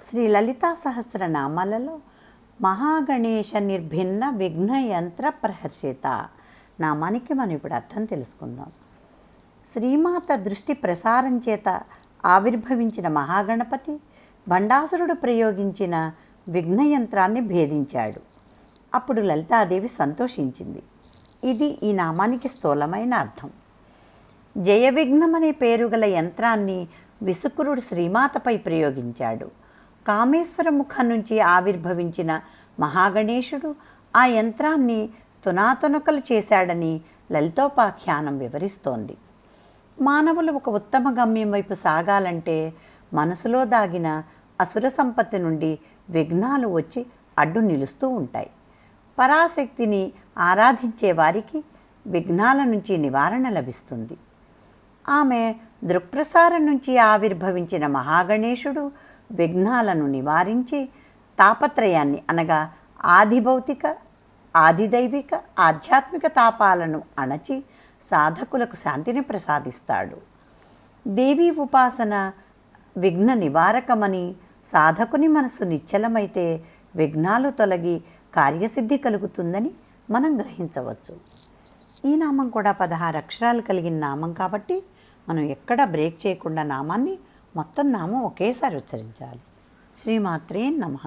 శ్రీ లలితా సహస్రనామాలలో మహాగణేశ నిర్భిన్న విఘ్న యంత్ర ప్రహర్షిత నామానికి మనం ఇప్పుడు అర్థం తెలుసుకుందాం. శ్రీమాత దృష్టి ప్రసారం చేత ఆవిర్భవించిన మహాగణపతి భండాసురుడు ప్రయోగించిన విఘ్నయంత్రాన్ని భేదించాడు. అప్పుడు లలితాదేవి సంతోషించింది. ఇది ఈ నామానికి స్థూలమైన అర్థం. జయ విఘ్నం అనే పేరు గల యంత్రాన్ని విసుకురుడు శ్రీమాతపై ప్రయోగించాడు. కామేశ్వర ముఖం నుంచి ఆవిర్భవించిన మహాగణేశుడు ఆ యంత్రాన్ని తునాతునకలు చేశాడని లలితోపాఖ్యానం వివరిస్తోంది. మానవులు ఒక ఉత్తమ గమ్యం వైపు సాగాలంటే మనసులో దాగిన అసుర సంపత్తి నుండి విఘ్నాలు వచ్చి అడ్డు నిలుస్తూ ఉంటాయి. పరాశక్తిని ఆరాధించే వారికి విఘ్నాల నుంచి నివారణ లభిస్తుంది. ఆమె దృక్ప్రసారం నుంచి ఆవిర్భవించిన మహాగణేశుడు విఘ్నాలను నివారించి తాపత్రయాన్ని అనగా ఆదిభౌతిక, ఆదిదైవిక, ఆధ్యాత్మిక తాపాలను అణచి సాధకులకు శాంతిని ప్రసాదిస్తాడు. దేవీ ఉపాసన విఘ్న నివారకమని, సాధకుని మనస్సు నిశ్చలమైతే విఘ్నాలు తొలగి కార్యసిద్ధి కలుగుతుందని మనం గ్రహించవచ్చు. ఈ నామం కూడా 16 అక్షరాలు కలిగిన నామం కాబట్టి మనం ఎక్కడా బ్రేక్ చేయకుండా నామాన్ని మొత్తం నామం ఒకేసారి ఉచ్చరించాలి. శ్రీమాత్రే నమః.